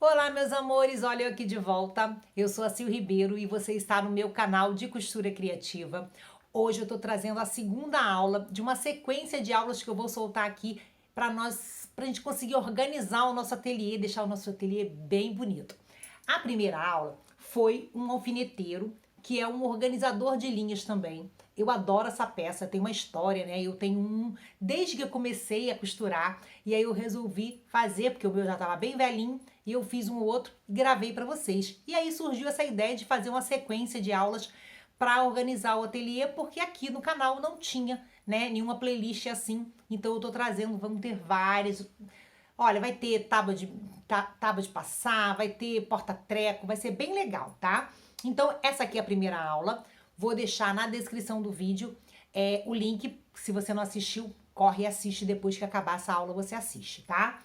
Olá, meus amores, olha eu aqui de volta. Eu sou a Sil Ribeiro e você está no meu canal de costura criativa. Hoje eu estou trazendo a segunda aula de uma sequência de aulas que eu vou soltar aqui para a gente conseguir organizar o nosso ateliê, deixar o nosso ateliê bem bonito. A primeira aula foi um alfineteiro, que é um organizador de linhas também. Eu adoro essa peça, tem uma história, né? Eu tenho um desde que eu comecei a costurar e aí eu resolvi fazer, porque o meu já estava bem velhinho, e eu fiz um outro e gravei para vocês. E aí surgiu essa ideia de fazer uma sequência de aulas para organizar o ateliê, porque aqui no canal não tinha, né, nenhuma playlist assim. Então eu tô trazendo, vamos ter várias. Olha, vai ter tábua de passar, vai ter porta-treco, vai ser bem legal, tá? Então, essa aqui é a primeira aula. Vou deixar na descrição do vídeo o link. Se você não assistiu, corre e assiste. Depois que acabar essa aula, você assiste, tá?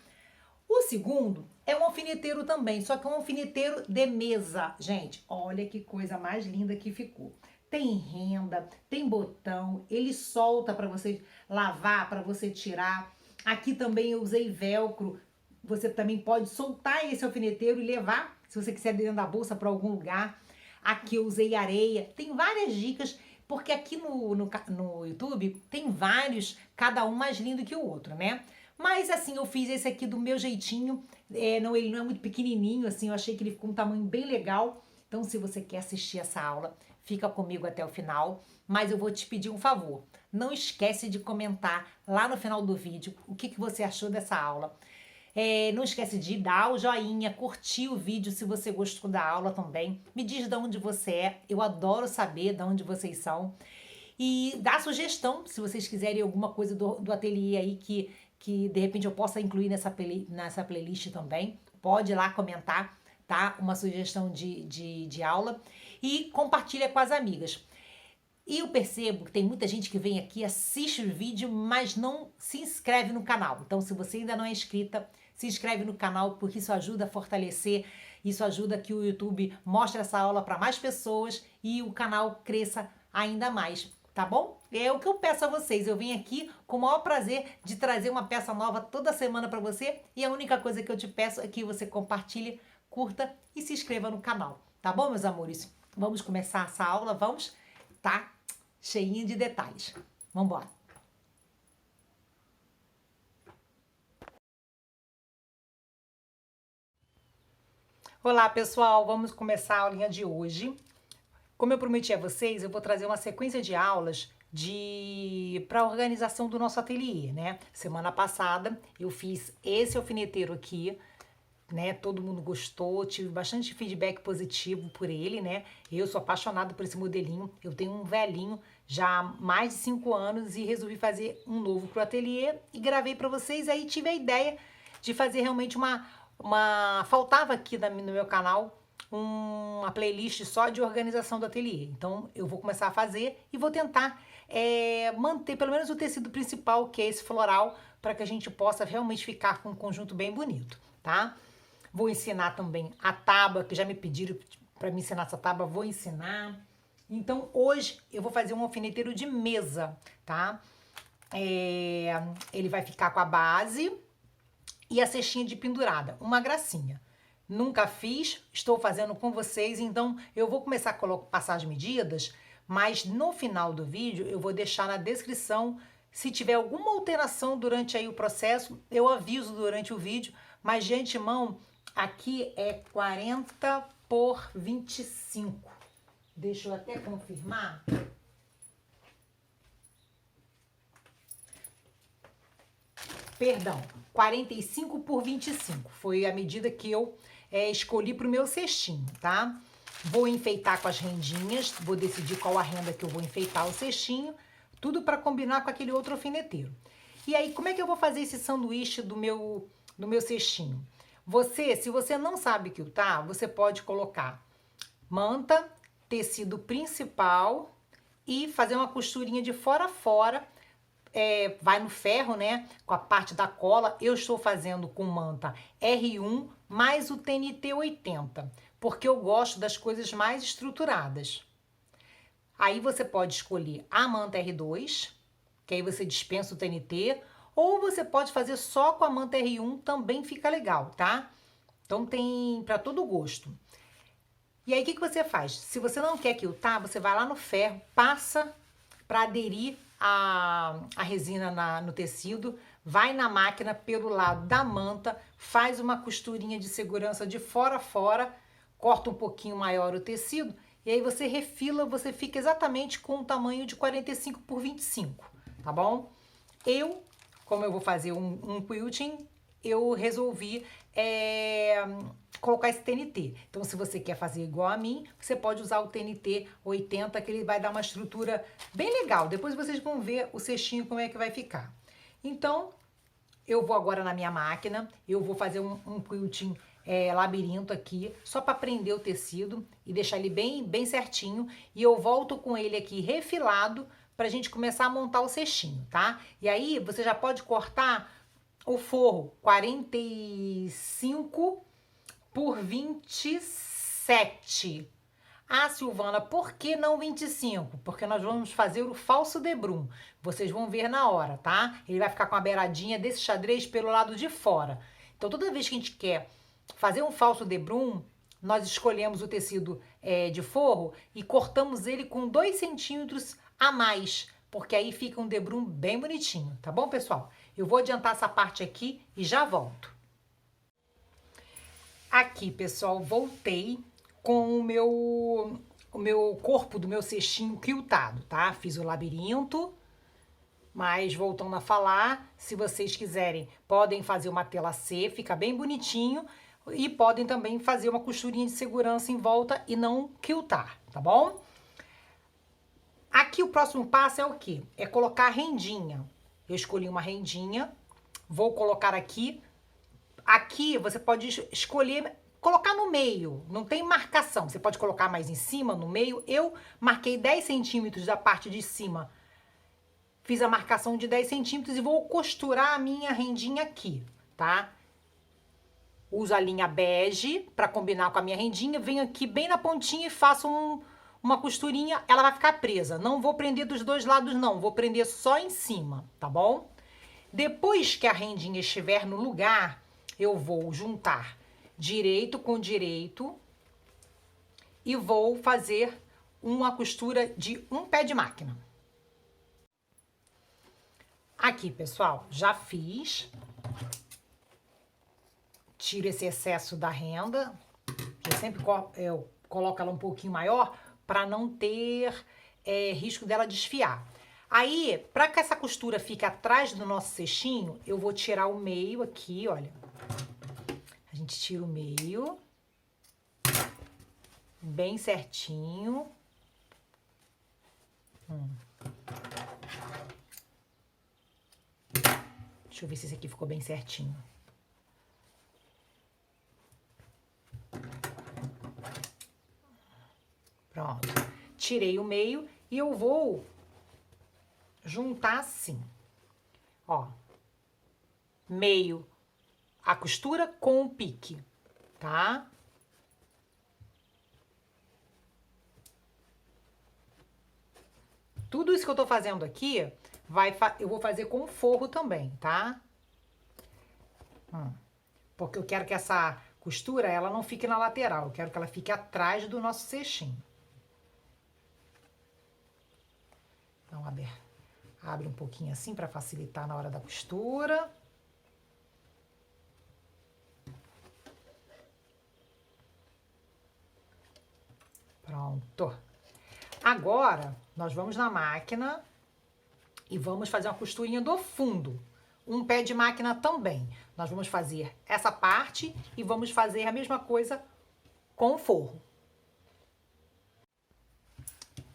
O segundo é um alfineteiro também, só que é um alfineteiro de mesa. Gente, olha que coisa mais linda que ficou. Tem renda, tem botão, ele solta para você lavar, para você tirar. Aqui também eu usei velcro. Você também pode soltar esse alfineteiro e levar, se você quiser, dentro da bolsa para algum lugar. Aqui eu usei areia. Tem várias dicas, porque aqui no YouTube tem vários, cada um mais lindo que o outro, né? Mas assim, eu fiz esse aqui do meu jeitinho. Não, ele não é muito pequenininho, assim, eu achei que ele ficou um tamanho bem legal. Então, se você quer assistir essa aula, fica comigo até o final. Mas eu vou te pedir um favor. Não esquece de comentar lá no final do vídeo o que você achou dessa aula. Não esquece de dar o joinha, curtir o vídeo se você gostou da aula também. Me diz de onde você é, eu adoro saber de onde vocês são. E dá sugestão, se vocês quiserem alguma coisa do ateliê aí que de repente eu possa incluir nessa playlist também. Pode ir lá comentar, tá? Uma sugestão de aula. E compartilha com as amigas. E eu percebo que tem muita gente que vem aqui, assiste o vídeo, mas não se inscreve no canal. Então, se você ainda não é inscrita, se inscreve no canal, porque isso ajuda a fortalecer, isso ajuda que o YouTube mostre essa aula para mais pessoas e o canal cresça ainda mais, tá bom? É o que eu peço a vocês. Eu venho aqui com o maior prazer de trazer uma peça nova toda semana para você e a única coisa que eu te peço é que você compartilhe, curta e se inscreva no canal, tá bom, meus amores? Vamos começar essa aula, vamos? Tá cheinha de detalhes. Vamos embora. Olá, pessoal. Vamos começar a aulinha de hoje. Como eu prometi a vocês, eu vou trazer uma sequência de aulas para a organização do nosso ateliê, né? Semana passada eu fiz esse alfineteiro aqui, né? Todo mundo gostou, tive bastante feedback positivo por ele, né? Eu sou apaixonada por esse modelinho. Eu tenho um velhinho já há mais de 5 anos e resolvi fazer um novo pro ateliê e gravei para vocês. Aí tive a ideia de fazer realmente faltava aqui no meu canal uma playlist só de organização do ateliê. Então eu vou começar a fazer e vou tentar manter pelo menos o tecido principal, que é esse floral, para que a gente possa realmente ficar com um conjunto bem bonito, tá? Vou ensinar também a tábua, que já me pediram para me ensinar essa tábua, vou ensinar. Então, hoje eu vou fazer um alfineteiro de mesa, tá? Ele vai ficar com a base e a cestinha de pendurada, uma gracinha. Nunca fiz, estou fazendo com vocês, então eu vou começar a passar as medidas, mas no final do vídeo eu vou deixar na descrição. Se tiver alguma alteração durante aí o processo, eu aviso durante o vídeo, mas de antemão, aqui é 40 por 25. Deixa eu até confirmar. Perdão, 45 por 25. Foi a medida que eu escolhi para o meu cestinho, tá? Vou enfeitar com as rendinhas, vou decidir qual a renda que eu vou enfeitar o cestinho, tudo para combinar com aquele outro alfineteiro. E aí, como é que eu vou fazer esse sanduíche do meu cestinho? Se você não sabe quiltar, você pode colocar manta, tecido principal e fazer uma costurinha de fora a fora. Vai no ferro, né? Com a parte da cola. Eu estou fazendo com manta R1 mais o TNT 80, porque eu gosto das coisas mais estruturadas. Aí você pode escolher a manta R2, que aí você dispensa o TNT, ou você pode fazer só com a manta R1, também fica legal, tá? Então tem para todo gosto. E aí o que você faz? Se você não quer quiltar, você vai lá no ferro, passa para aderir a resina no tecido, vai na máquina pelo lado da manta, faz uma costurinha de segurança de fora a fora, corta um pouquinho maior o tecido e aí você refila, você fica exatamente com o tamanho de 45 por 25, tá bom? Como eu vou fazer um quilting, eu resolvi colocar esse TNT. Então, se você quer fazer igual a mim, você pode usar o TNT 80, que ele vai dar uma estrutura bem legal. Depois vocês vão ver o cestinho como é que vai ficar. Então, eu vou agora na minha máquina, eu vou fazer um quilting labirinto aqui, só para prender o tecido e deixar ele bem certinho. E eu volto com ele aqui refilado pra gente começar a montar o cestinho, tá? E aí você já pode cortar o forro 45 por 27. Ah, Silvana, por que não 25? Porque nós vamos fazer o falso debrum. Vocês vão ver na hora, tá? Ele vai ficar com a beiradinha desse xadrez pelo lado de fora. Então, toda vez que a gente quer fazer um falso debrum, nós escolhemos o tecido de forro e cortamos ele com 2 centímetros a mais, porque aí fica um debrum bem bonitinho, tá bom, pessoal? Eu vou adiantar essa parte aqui e já volto. Aqui, pessoal, voltei com o meu corpo do meu cestinho quiltado, tá? Fiz o labirinto, mas voltando a falar, se vocês quiserem, podem fazer uma tela C, fica bem bonitinho, e podem também fazer uma costurinha de segurança em volta e não quiltar, tá bom? Aqui o próximo passo é o quê? É colocar a rendinha. Eu escolhi uma rendinha, vou colocar aqui. Aqui você pode escolher colocar no meio, não tem marcação. Você pode colocar mais em cima, no meio. Eu marquei 10 centímetros da parte de cima. Fiz a marcação de 10 centímetros e vou costurar a minha rendinha aqui, tá? Uso a linha bege para combinar com a minha rendinha. Venho aqui bem na pontinha e faço uma costurinha. Ela vai ficar presa. Não vou prender dos dois lados, não. Vou prender só em cima, tá bom? Depois que a rendinha estiver no lugar, eu vou juntar direito com direito e vou fazer uma costura de um pé de máquina. Aqui, pessoal, já fiz. Tiro esse excesso da renda. Eu sempre coloco ela um pouquinho maior para não ter risco dela desfiar. Aí, para que essa costura fique atrás do nosso cestinho, eu vou tirar o meio aqui, olha. A gente tira o meio, bem certinho. Deixa eu ver se esse aqui ficou bem certinho. Pronto. Tirei o meio e eu vou juntar assim, ó. Meio a costura com o pique, tá? Tudo isso que eu tô fazendo aqui, eu vou fazer com o forro também, tá? Porque eu quero que essa costura, ela não fique na lateral, eu quero que ela fique atrás do nosso cestinho. Então, abre um pouquinho assim para facilitar na hora da costura. Pronto. Agora, nós vamos na máquina e vamos fazer uma costurinha do fundo. Um pé de máquina também. Nós vamos fazer essa parte e vamos fazer a mesma coisa com o forro.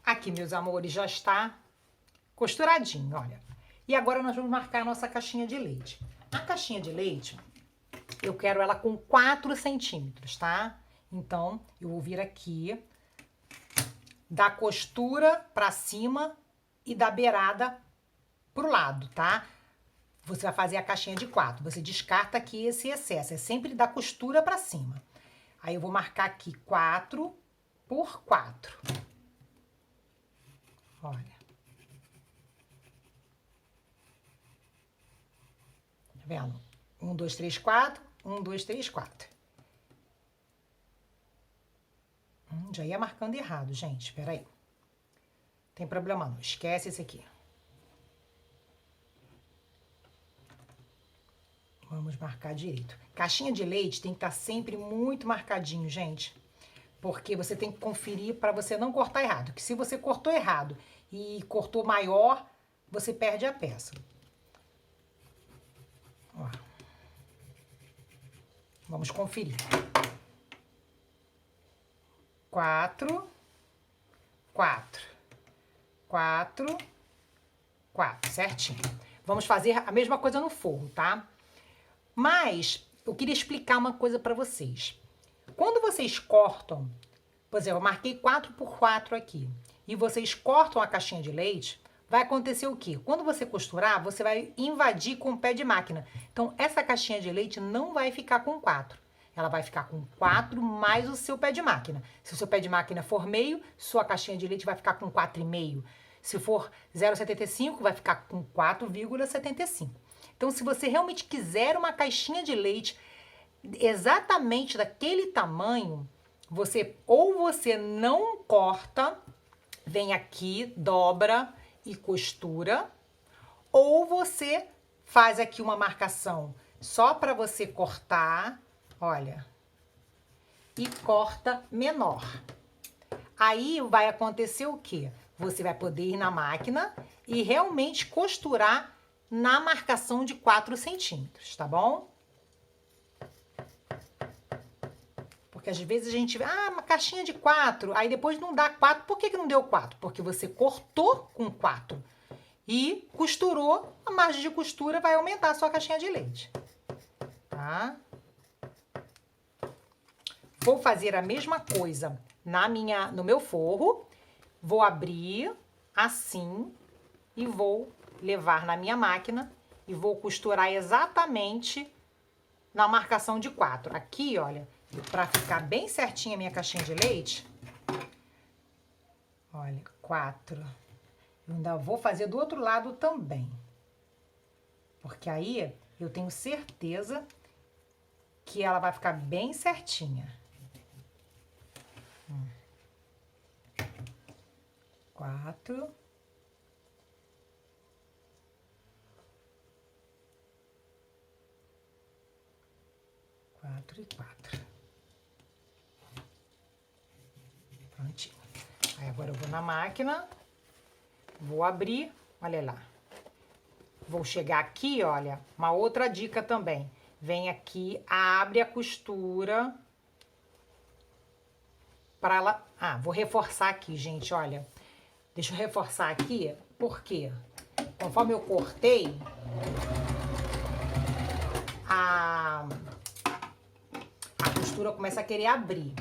Aqui, meus amores, já está costuradinho, olha. E agora nós vamos marcar a nossa caixinha de leite. A caixinha de leite, eu quero ela com 4 centímetros, tá? Então, eu vou vir aqui, da costura pra cima e da beirada pro lado, tá? Você vai fazer a caixinha de 4. Você descarta aqui esse excesso. É sempre da costura pra cima. Aí eu vou marcar aqui 4 por 4. Olha. Tá vendo? 1, 2, 3, 4. 1, 2, 3, 4. Já ia marcando errado, gente. Espera aí. Tem problema não. Esquece esse aqui. Vamos marcar direito. Caixinha de leite tem que estar sempre muito marcadinho, gente. Porque você tem que conferir para você não cortar errado. Que se você cortou errado e cortou maior, você perde a peça. Ó. Vamos conferir. 4, 4, 4, 4, certinho. Vamos fazer a mesma coisa no forro, tá? Mas eu queria explicar uma coisa para vocês. Quando vocês cortam, por exemplo, eu marquei 4 por 4 aqui, e vocês cortam a caixinha de leite, vai acontecer o quê? Quando você costurar, você vai invadir com o pé de máquina. Então, essa caixinha de leite não vai ficar com 4. Ela vai ficar com 4 mais o seu pé de máquina. Se o seu pé de máquina for meio, sua caixinha de leite vai ficar com 4,5. Se for 0,75, vai ficar com 4,75. Então, se você realmente quiser uma caixinha de leite exatamente daquele tamanho, você não corta, vem aqui, dobra e costura, ou você faz aqui uma marcação só para você cortar, olha, e corta menor. Aí vai acontecer o quê? Você vai poder ir na máquina e realmente costurar na marcação de 4 centímetros, tá bom? Porque às vezes a gente vê, uma caixinha de 4, aí depois não dá 4. Por que não deu 4? Porque você cortou com 4 e costurou, a margem de costura vai aumentar a sua caixinha de leite, tá? Vou fazer a mesma coisa no meu forro, vou abrir assim e vou levar na minha máquina e vou costurar exatamente na marcação de 4. Aqui, olha, para ficar bem certinha a minha caixinha de leite, olha, 4. Eu ainda vou fazer do outro lado também, porque aí eu tenho certeza que ela vai ficar bem certinha. 4. Quatro e 4. Prontinho. Aí agora eu vou na máquina, vou abrir, olha lá. Vou chegar aqui, olha, uma outra dica também. Vem aqui, abre a costura para ela... vou reforçar aqui, gente, olha. Deixa eu reforçar aqui, porque conforme eu cortei, a costura começa a querer abrir.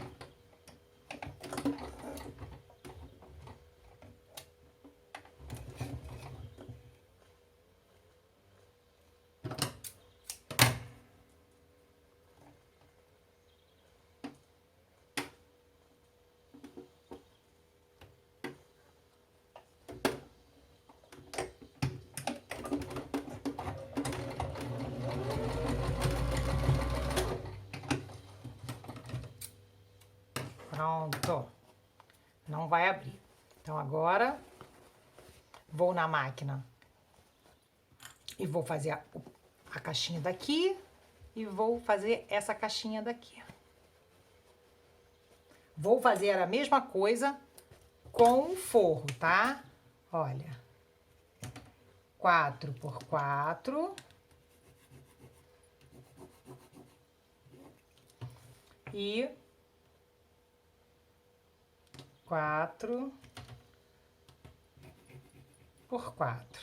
Pronto. Não vai abrir. Então, agora, vou na máquina e vou fazer a caixinha daqui e vou fazer essa caixinha daqui. Vou fazer a mesma coisa com o forro, tá? Olha. 4 por 4. E 4 por 4.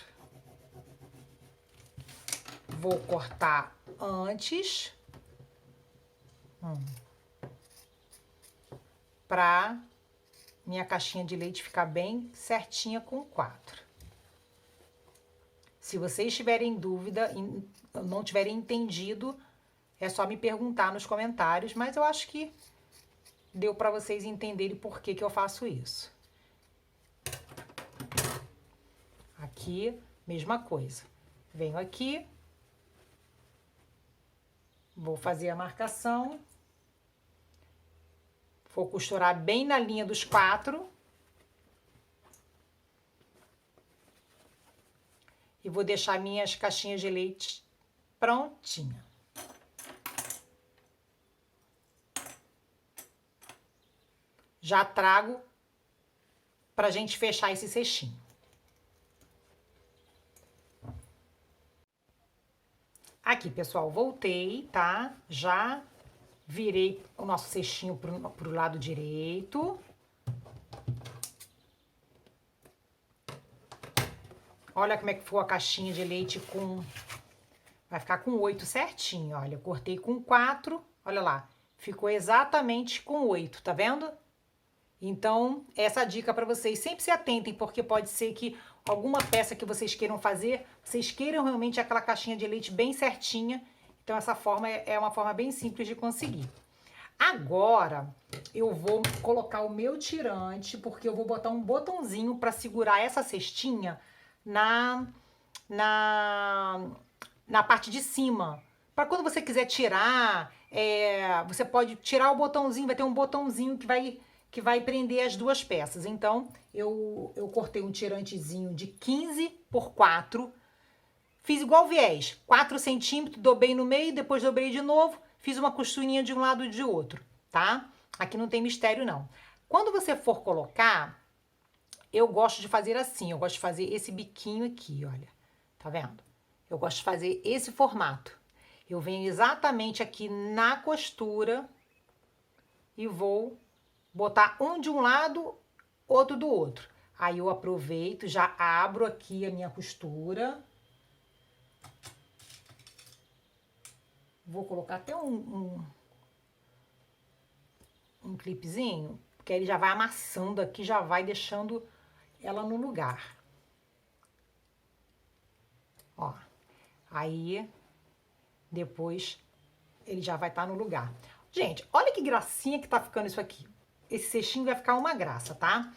Vou cortar antes para minha caixinha de leite ficar bem certinha com 4. Se vocês tiverem dúvida e não tiverem entendido, é só me perguntar nos comentários, mas eu acho que deu para vocês entenderem por que eu faço isso. Aqui, mesma coisa. Venho aqui, vou fazer a marcação, Vou costurar bem na linha dos 4. E vou deixar minhas caixinhas de leite prontinha. Já trago pra gente fechar esse cestinho. Aqui, pessoal, voltei, tá? Já virei o nosso cestinho pro lado direito. Olha como é que ficou a caixinha de leite com... Vai ficar com 8 certinho, olha. Eu cortei com 4, olha lá. Ficou exatamente com 8, tá vendo? Então, essa dica para vocês. Sempre se atentem, porque pode ser que alguma peça que vocês queiram fazer, vocês queiram realmente aquela caixinha de leite bem certinha. Então, essa forma é uma forma bem simples de conseguir. Agora, eu vou colocar o meu tirante, porque eu vou botar um botãozinho para segurar essa cestinha na parte de cima. Para quando você quiser tirar, você pode tirar o botãozinho, vai ter um botãozinho que vai prender as duas peças. Então, eu cortei um tirantezinho de 15 por 4, fiz igual viés, 4 centímetros, dobrei no meio, depois dobrei de novo, fiz uma costurinha de um lado e de outro, tá? Aqui não tem mistério, não. Quando você for colocar, eu gosto de fazer assim, eu gosto de fazer esse biquinho aqui, olha, tá vendo? Eu gosto de fazer esse formato. Eu venho exatamente aqui na costura e vou botar um de um lado, outro do outro. Aí eu aproveito, já abro aqui a minha costura. Vou colocar até um clipezinho, porque ele já vai amassando aqui, já vai deixando ela no lugar. Ó, aí depois ele já vai estar no lugar. Gente, olha que gracinha que tá ficando isso aqui. Esse cestinho vai ficar uma graça, tá?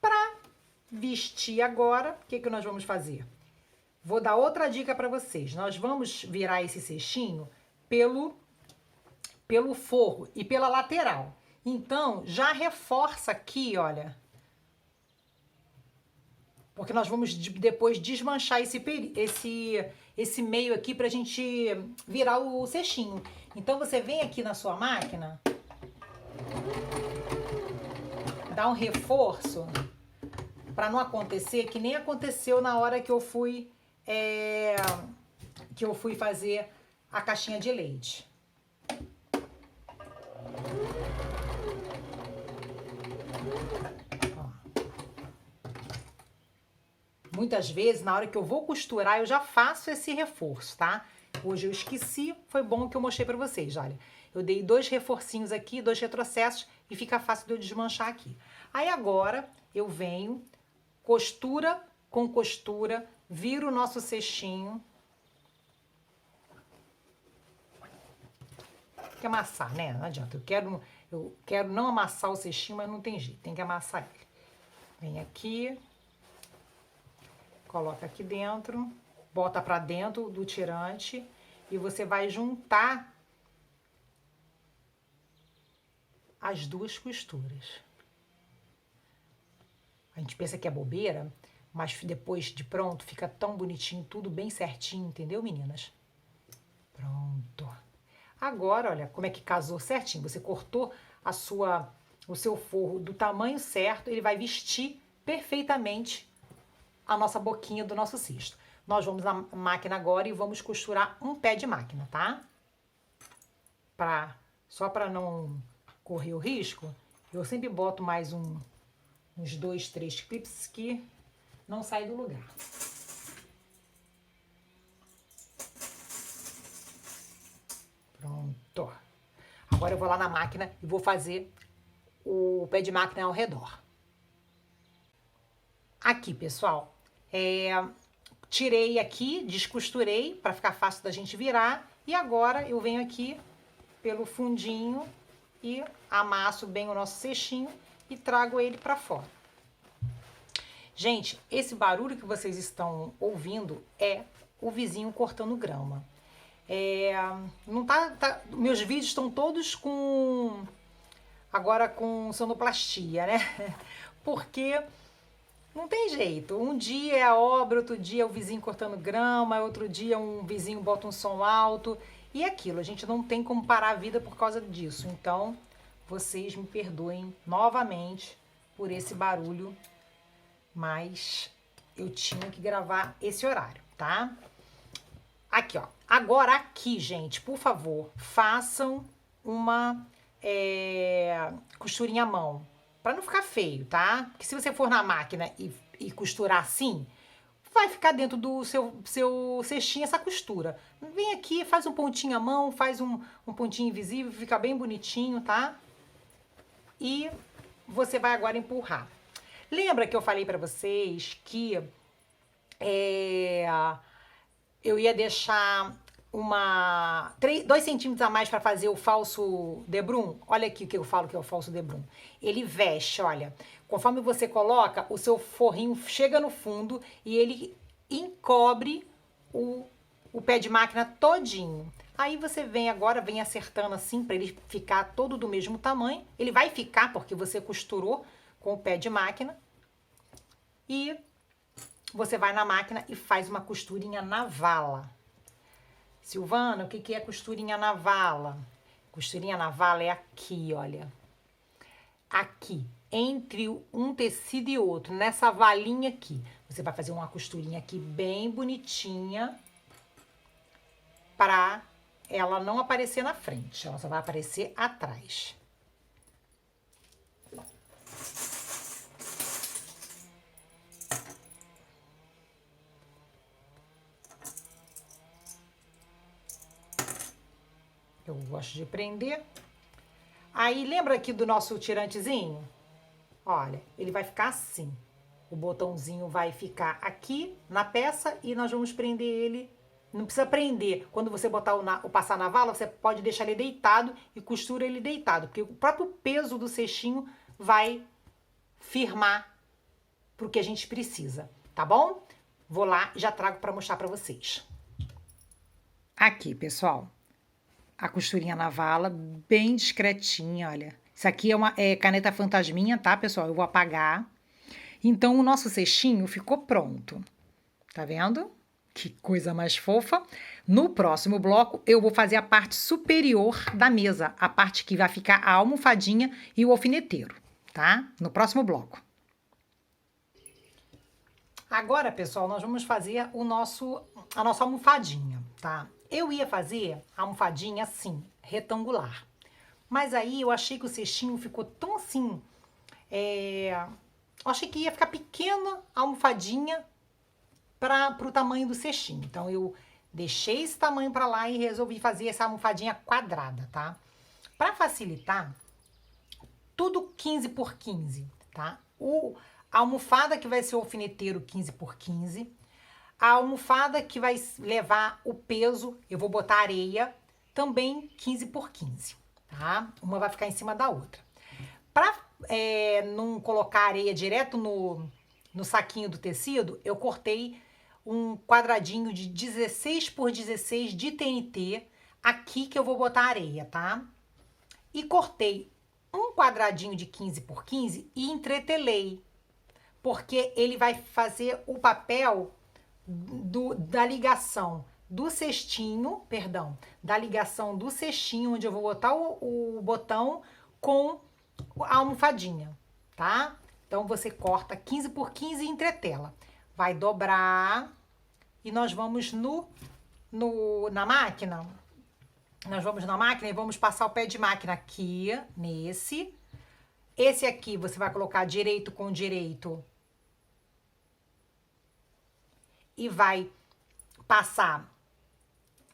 Pra vestir agora, o que que nós vamos fazer? Vou dar outra dica pra vocês. Nós vamos virar esse cestinho pelo forro e pela lateral. Então, já reforça aqui, olha. Porque nós vamos depois desmanchar esse meio aqui pra gente virar o cestinho. Então, você vem aqui na sua máquina, dá um reforço pra não acontecer que nem aconteceu na hora que eu fui fazer a caixinha de leite. Muitas vezes, na hora que eu vou costurar, eu já faço esse reforço, tá? Hoje eu esqueci, foi bom que eu mostrei pra vocês, olha. Eu dei 2 reforcinhos aqui, 2 retrocessos e fica fácil de eu desmanchar aqui. Aí agora, eu venho, costura com costura, viro o nosso cestinho. Tem que amassar, né? Não adianta, eu quero não amassar o cestinho, mas não tem jeito, tem que amassar ele. Vem aqui... Coloca aqui dentro, bota pra dentro do tirante e você vai juntar as duas costuras. A gente pensa que é bobeira, mas depois de pronto fica tão bonitinho, tudo bem certinho, entendeu, meninas? Pronto. Agora, olha como é que casou certinho. Você cortou o seu forro do tamanho certo, ele vai vestir perfeitamente a nossa boquinha do nosso cesto. Nós vamos na máquina agora e vamos costurar um pé de máquina, tá? Só para não correr o risco, eu sempre boto mais uns 2, 3 clips que não saem do lugar. Pronto. Agora eu vou lá na máquina e vou fazer o pé de máquina ao redor. Aqui, pessoal, tirei aqui, descosturei para ficar fácil da gente virar. E agora eu venho aqui pelo fundinho e amasso bem o nosso cestinho e trago ele para fora. Gente, esse barulho que vocês estão ouvindo é o vizinho cortando grama. Meus vídeos estão todos com agora com sonoplastia, né? Porque não tem jeito. Um dia é a obra, outro dia é o vizinho cortando grama, outro dia um vizinho bota um som alto. E aquilo, a gente não tem como parar a vida por causa disso. Então, vocês me perdoem novamente por esse barulho, mas eu tinha que gravar esse horário, tá? Aqui, ó. Agora aqui, gente, por favor, façam uma costurinha à mão. Pra não ficar feio, tá? Porque se você for na máquina e costurar assim, vai ficar dentro do seu cestinho essa costura. Vem aqui, faz um pontinho à mão, faz um pontinho invisível, fica bem bonitinho, tá? E você vai agora empurrar. Lembra que eu falei pra vocês que eu ia deixar 2 centímetros a mais para fazer o falso debrum? Olha aqui o que eu falo que é o falso debrum. Ele veste, olha. Conforme você coloca, o seu forrinho chega no fundo e ele encobre o pé de máquina todinho. Aí você vem agora, vem acertando assim para ele ficar todo do mesmo tamanho. Ele vai ficar porque você costurou com o pé de máquina. E você vai na máquina e faz uma costurinha na vala. Silvana, o que é costurinha na vala? Costurinha na vala é aqui, olha. Aqui, entre um tecido e outro, nessa valinha aqui. Você vai fazer uma costurinha aqui bem bonitinha para ela não aparecer na frente. Ela só vai aparecer atrás. Eu gosto de prender. Aí, lembra aqui do nosso tirantezinho? Olha, ele vai ficar assim. O botãozinho vai ficar aqui na peça e nós vamos prender ele. Não precisa prender. Quando você botar o passar na vala, você pode deixar ele deitado e costura ele deitado, porque o próprio peso do cestinho vai firmar pro que a gente precisa, tá bom? Vou lá e já trago para mostrar para vocês. Aqui, pessoal. A costurinha na vala, bem discretinha, olha. Isso aqui é uma caneta fantasminha, tá, pessoal? Eu vou apagar. Então, o nosso cestinho ficou pronto. Tá vendo? Que coisa mais fofa. No próximo bloco, eu vou fazer a parte superior da mesa. A parte que vai ficar a almofadinha e o alfineteiro, tá? No próximo bloco. Agora, pessoal, nós vamos fazer a nossa almofadinha, tá? Eu ia fazer a almofadinha assim, retangular. Mas aí eu achei que o cestinho ficou tão assim... Eu achei que ia ficar pequena a almofadinha para o tamanho do cestinho. Então, eu deixei esse tamanho para lá e resolvi fazer essa almofadinha quadrada, tá? Para facilitar, tudo 15 por 15, tá? A almofada que vai ser o alfineteiro 15 por 15. A almofada que vai levar o peso, eu vou botar areia, também 15 por 15, tá? Uma vai ficar em cima da outra. Para não colocar areia direto no saquinho do tecido, eu cortei um quadradinho de 16 por 16 de TNT, aqui que eu vou botar areia, tá? E cortei um quadradinho de 15 por 15 e entretelei, porque ele vai fazer o papel da ligação do cestinho, da ligação do cestinho, onde eu vou botar o botão com a almofadinha, tá? Então, você corta 15 por 15 e entretela. Vai dobrar e nós vamos na máquina. Nós vamos na máquina e vamos passar o pé de máquina aqui, nesse. Esse aqui você vai colocar direito com direito e vai passar,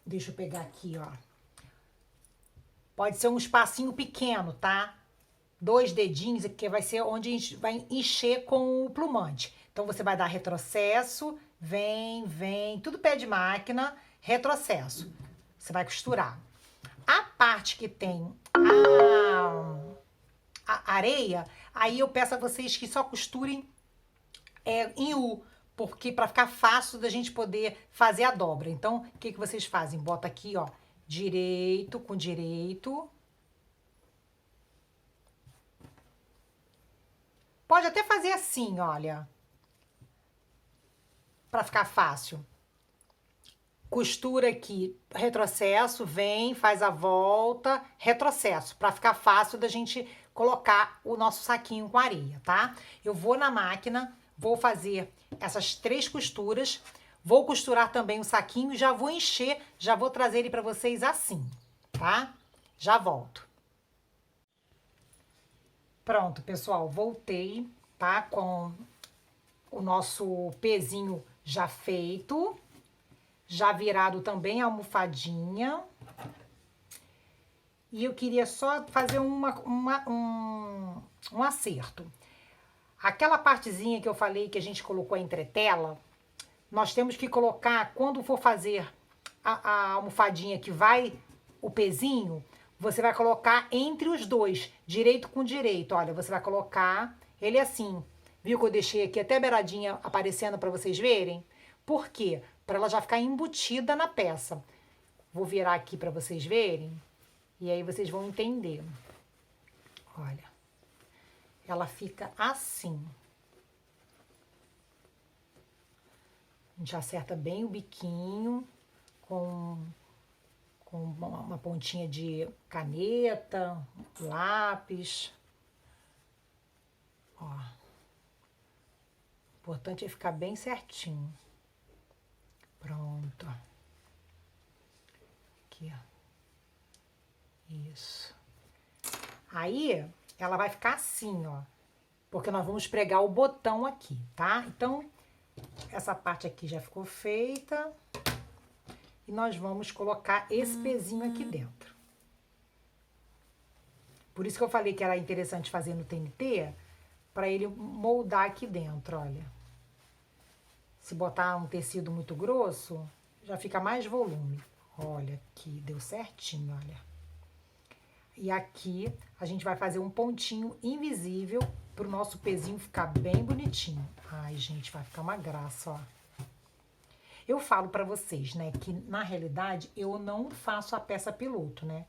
deixa eu pegar aqui, ó. Pode ser um espacinho pequeno, tá? 2 dedinhos, que vai ser onde a gente vai encher com o plumante. Então, você vai dar retrocesso, vem, tudo pé de máquina, retrocesso. Você vai costurar. A parte que tem a areia, aí eu peço a vocês que só costurem em U, porque para ficar fácil da gente poder fazer a dobra. Então, o que vocês fazem? Bota aqui, ó, direito com direito. Pode até fazer assim, olha, para ficar fácil. Costura aqui, retrocesso, vem, faz a volta, retrocesso, para ficar fácil da gente colocar o nosso saquinho com areia, tá? Eu vou na máquina, vou fazer essas 3 costuras, vou costurar também o saquinho, já vou encher, já vou trazer ele para vocês assim, tá? Já volto. Pronto, pessoal, voltei, tá? Com o nosso pezinho já feito. Já virado também a almofadinha. E eu queria só fazer um acerto. Aquela partezinha que eu falei que a gente colocou a entretela, nós temos que colocar, quando for fazer a almofadinha que vai o pezinho, você vai colocar entre os dois, direito com direito. Olha, você vai colocar ele assim. Viu que eu deixei aqui até a beiradinha aparecendo para vocês verem? Por quê? Para ela já ficar embutida na peça. Vou virar aqui para vocês verem. E aí vocês vão entender. Olha. Ela fica assim. A gente acerta bem o biquinho com uma pontinha de caneta, lápis. Ó. O importante é ficar bem certinho. Pronto. Aqui, ó. Isso. Aí, ela vai ficar assim, ó. Porque nós vamos pregar o botão aqui, tá? Então, essa parte aqui já ficou feita. E nós vamos colocar esse pezinho aqui dentro. Por isso que eu falei que era interessante fazer no TNT, para ele moldar aqui dentro, olha. Se botar um tecido muito grosso, já fica mais volume. Olha aqui, deu certinho, olha. E aqui a gente vai fazer um pontinho invisível pro nosso pezinho ficar bem bonitinho. Ai, gente, vai ficar uma graça, ó. Eu falo pra vocês, né, que na realidade eu não faço a peça piloto, né?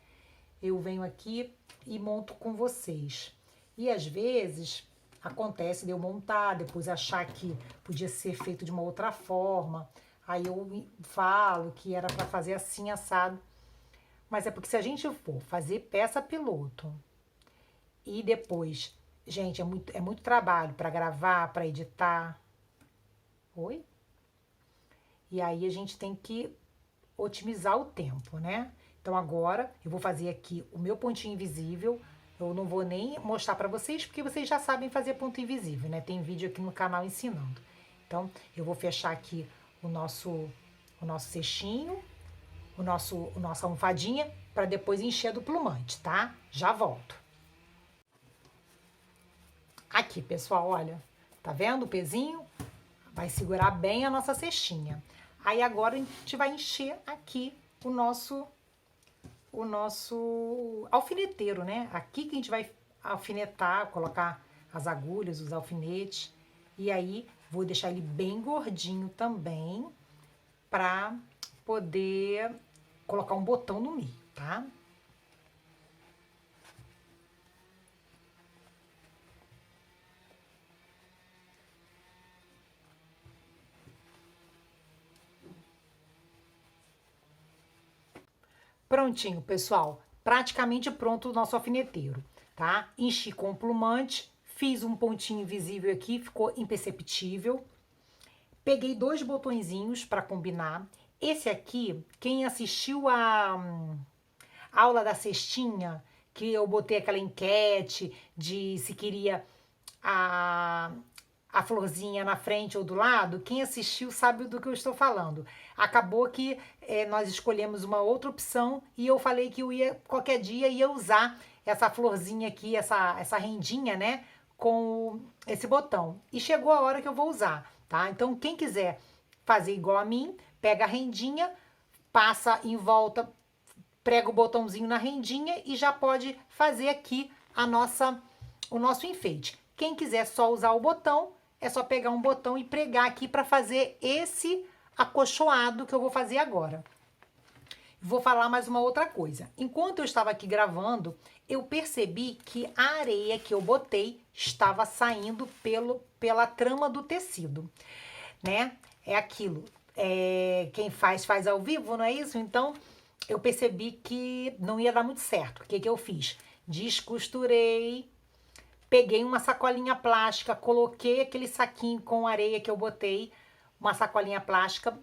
Eu venho aqui e monto com vocês. E às vezes acontece de eu montar, depois achar que podia ser feito de uma outra forma. Aí eu falo que era para fazer assim, assado. Mas é porque se a gente for fazer peça piloto e depois, gente, é muito trabalho para gravar, para editar. Oi? E aí a gente tem que otimizar o tempo, né? Então agora eu vou fazer aqui o meu pontinho invisível. Eu não vou nem mostrar para vocês, porque vocês já sabem fazer ponto invisível, né? Tem vídeo aqui no canal ensinando. Então, eu vou fechar aqui o nosso cestinho, nossa almofadinha, para depois encher do plumante, tá? Já volto. Aqui, pessoal, olha. Tá vendo o pezinho? Vai segurar bem a nossa cestinha. Aí agora a gente vai encher aqui o nosso alfineteiro, né? Aqui que a gente vai alfinetar, colocar as agulhas, os alfinetes. E aí, vou deixar ele bem gordinho também, pra poder colocar um botão no meio, tá? Prontinho, pessoal. Praticamente pronto o nosso alfineteiro, tá? Enchi com plumante, fiz um pontinho invisível aqui, ficou imperceptível. Peguei 2 botõezinhos para combinar. Esse aqui, quem assistiu a aula da cestinha, que eu botei aquela enquete de se queria a florzinha na frente ou do lado, quem assistiu sabe do que eu estou falando. Acabou que nós escolhemos uma outra opção e eu falei que eu ia, qualquer dia, ia usar essa florzinha aqui, essa rendinha, né, com esse botão. E chegou a hora que eu vou usar, tá? Então, quem quiser fazer igual a mim, pega a rendinha, passa em volta, prega o botãozinho na rendinha e já pode fazer aqui o nosso enfeite. Quem quiser só usar o botão, é só pegar um botão e pregar aqui para fazer esse acolchoado que eu vou fazer agora. Vou falar mais uma outra coisa. Enquanto eu estava aqui gravando, eu percebi que a areia que eu botei estava saindo pela trama do tecido, né? É aquilo. Quem faz ao vivo, não é isso? Então, eu percebi que não ia dar muito certo. O que eu fiz? Descosturei, peguei uma sacolinha plástica, coloquei aquele saquinho com areia que eu botei, uma sacolinha plástica,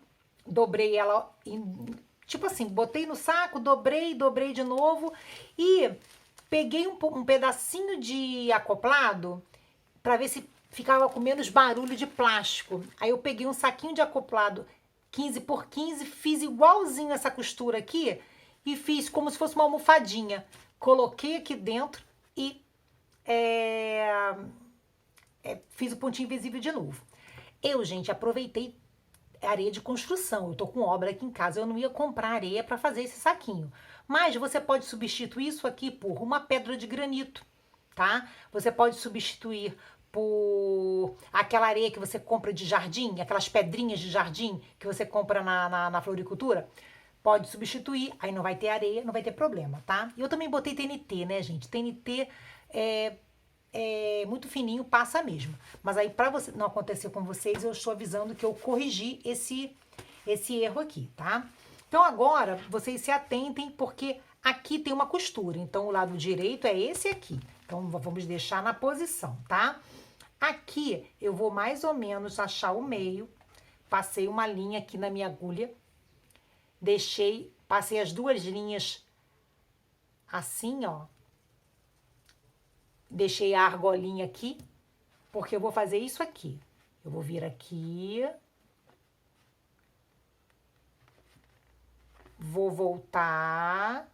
dobrei ela, tipo assim, botei no saco, dobrei de novo e peguei um pedacinho de acoplado para ver se ficava com menos barulho de plástico. Aí eu peguei um saquinho de acoplado 15 por 15, fiz igualzinho essa costura aqui e fiz como se fosse uma almofadinha. Coloquei aqui dentro e fiz o pontinho invisível de novo. Eu, gente, aproveitei areia de construção. Eu tô com obra aqui em casa, eu não ia comprar areia para fazer esse saquinho. Mas você pode substituir isso aqui por uma pedra de granito, tá? Você pode substituir por aquela areia que você compra de jardim, aquelas pedrinhas de jardim que você compra na floricultura. Pode substituir, aí não vai ter areia, não vai ter problema, tá? Eu também botei TNT, né, gente? TNT é muito fininho, passa mesmo. Mas aí, para você não acontecer com vocês, eu estou avisando que eu corrigi esse erro aqui, tá? Então, agora, vocês se atentem, porque aqui tem uma costura. Então, o lado direito é esse aqui. Então, vamos deixar na posição, tá? Aqui, eu vou mais ou menos achar o meio. Passei uma linha aqui na minha agulha. Passei as duas linhas assim, ó. Deixei a argolinha aqui, porque eu vou fazer isso aqui. Eu vou vir aqui. Vou voltar.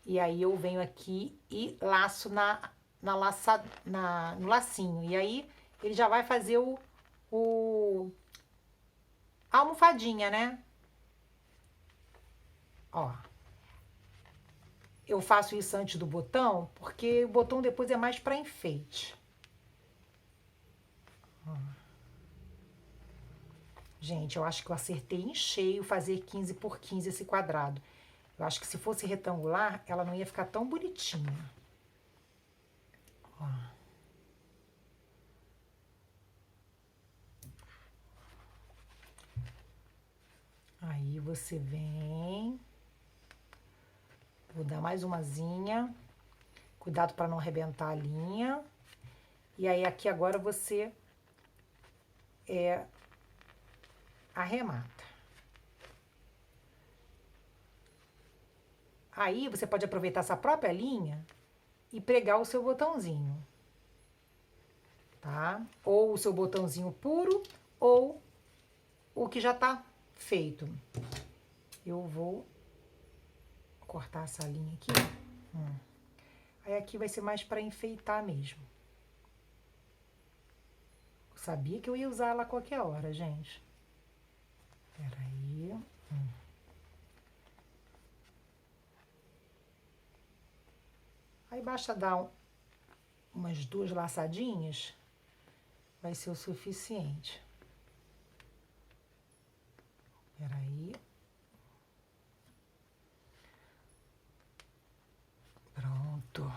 E aí eu venho aqui e laço no lacinho. E aí ele já vai fazer a almofadinha, né? Ó. Eu faço isso antes do botão, porque o botão depois é mais para enfeite. Gente, eu acho que eu acertei em cheio fazer 15 por 15 esse quadrado. Eu acho que se fosse retangular, ela não ia ficar tão bonitinha. Ó. Aí você vem... Vou dar mais umazinha. Cuidado para não arrebentar a linha. E aí, aqui agora você arremata. Aí, você pode aproveitar essa própria linha e pregar o seu botãozinho. Tá? Ou o seu botãozinho puro, ou o que já tá feito. Eu vou cortar essa linha aqui. Aí aqui vai ser mais para enfeitar mesmo. Eu sabia que eu ia usar ela a qualquer hora, gente. Peraí. Aí basta dar umas 2 laçadinhas, vai ser o suficiente. Peraí. Pronto.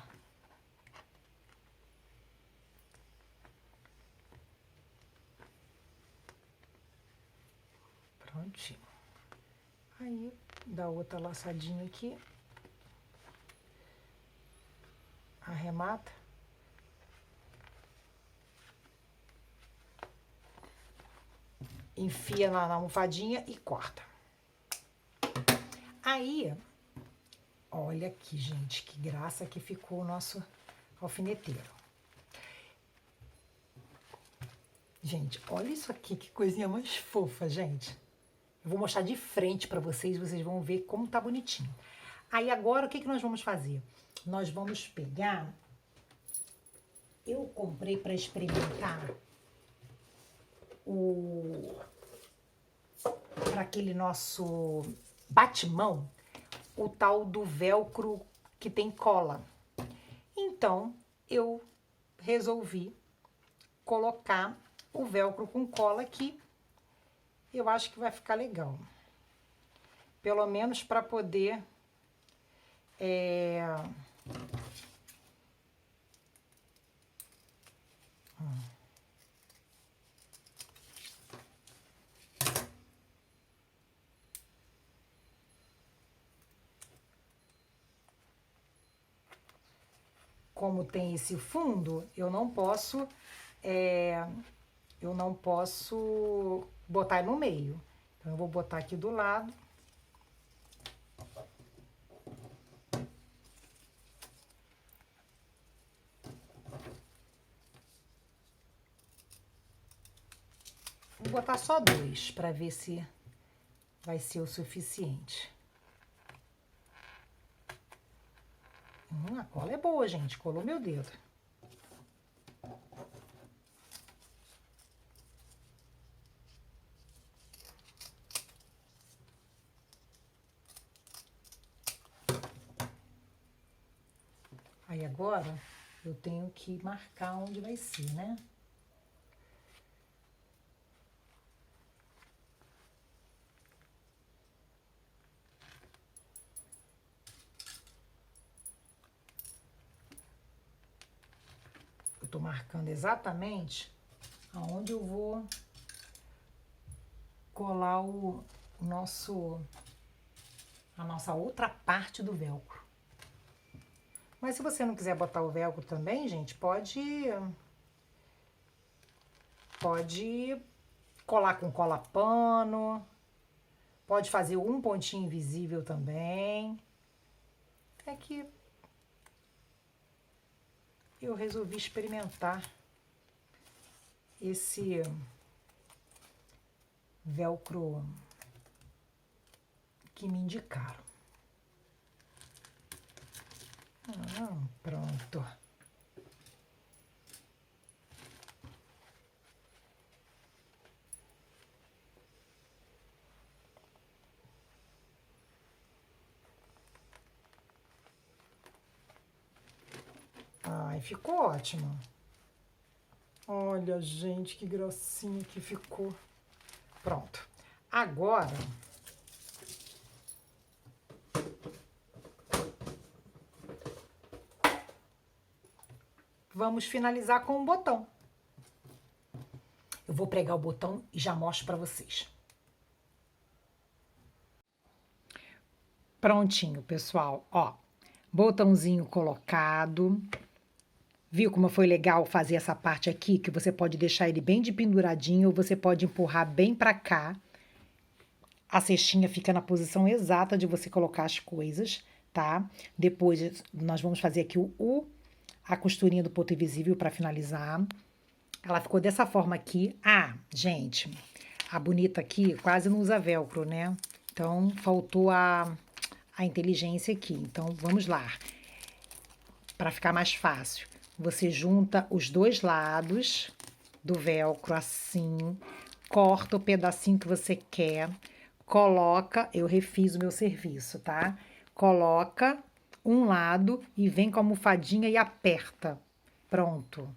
Prontinho. Aí, dá outra laçadinha aqui. Arremata. Enfia na almofadinha e corta. Aí, olha aqui, gente, que graça que ficou o nosso alfineteiro. Gente, olha isso aqui, que coisinha mais fofa, gente. Eu vou mostrar de frente pra vocês vão ver como tá bonitinho. Aí agora, o que nós vamos fazer? Nós vamos pegar... Eu comprei pra experimentar para aquele nosso batimão, o tal do velcro que tem cola. Então, eu resolvi colocar o velcro com cola aqui. Eu acho que vai ficar legal. pelo menos para poder como tem esse fundo, eu não posso botar no meio. Então, eu vou botar aqui do lado. Vou botar só 2 para ver se vai ser o suficiente. A cola é boa, gente. Colou meu dedo. Aí agora eu tenho que marcar onde vai ser, né? Eu tô marcando exatamente aonde eu vou colar a nossa outra parte do velcro. Mas se você não quiser botar o velcro também, gente, pode colar com cola pano, pode fazer um pontinho invisível também. É que eu resolvi experimentar esse velcro que me indicaram. Pronto. Ai, ficou ótimo. Olha, gente, que gracinha que ficou. Pronto. Agora, vamos finalizar com um botão. Eu vou pregar o botão e já mostro para vocês. Prontinho, pessoal. Ó, botãozinho colocado. Viu como foi legal fazer essa parte aqui? Que você pode deixar ele bem de penduradinho ou você pode empurrar bem para cá. A cestinha fica na posição exata de você colocar as coisas, tá? Depois nós vamos fazer aqui a costurinha do ponto invisível para finalizar. Ela ficou dessa forma aqui. Ah, gente, a bonita aqui quase não usa velcro, né? Então, faltou a inteligência aqui. Então, vamos lá. Para ficar mais fácil, você junta os dois lados do velcro assim, corta o pedacinho que você quer, coloca, eu refiz o meu serviço, tá? Coloca um lado e vem com a almofadinha e aperta. Pronto,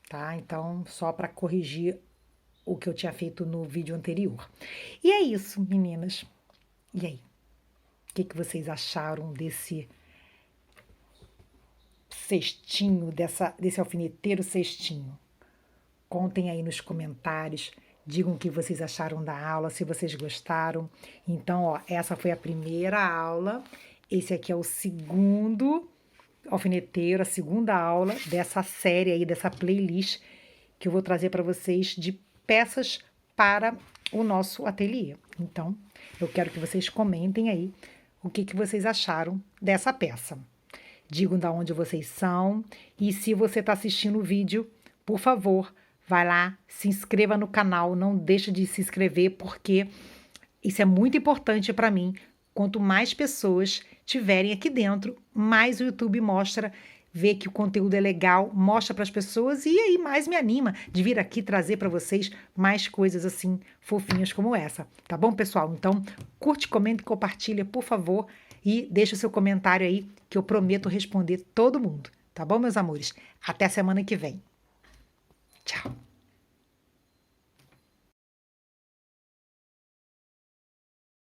tá? Então, só para corrigir o que eu tinha feito no vídeo anterior. E é isso, meninas. E aí? O que vocês acharam desse cestinho, desse alfineteiro cestinho? Contem aí nos comentários, digam o que vocês acharam da aula, se vocês gostaram. Então, ó, essa foi a primeira aula, esse aqui é o segundo alfineteiro, a segunda aula dessa série aí, dessa playlist que eu vou trazer para vocês de peças para o nosso ateliê. Então, eu quero que vocês comentem aí o que vocês acharam dessa peça. Digam de onde vocês são e se você está assistindo o vídeo, por favor, vai lá, se inscreva no canal, não deixe de se inscrever porque isso é muito importante para mim. Quanto mais pessoas tiverem aqui dentro, mais o YouTube vê que o conteúdo é legal, mostra para as pessoas e aí mais me anima de vir aqui trazer para vocês mais coisas assim fofinhas como essa, tá bom, pessoal? Então, curte, comenta e compartilha, por favor, e deixa o seu comentário aí que eu prometo responder todo mundo, tá bom, meus amores? Até semana que vem. Tchau!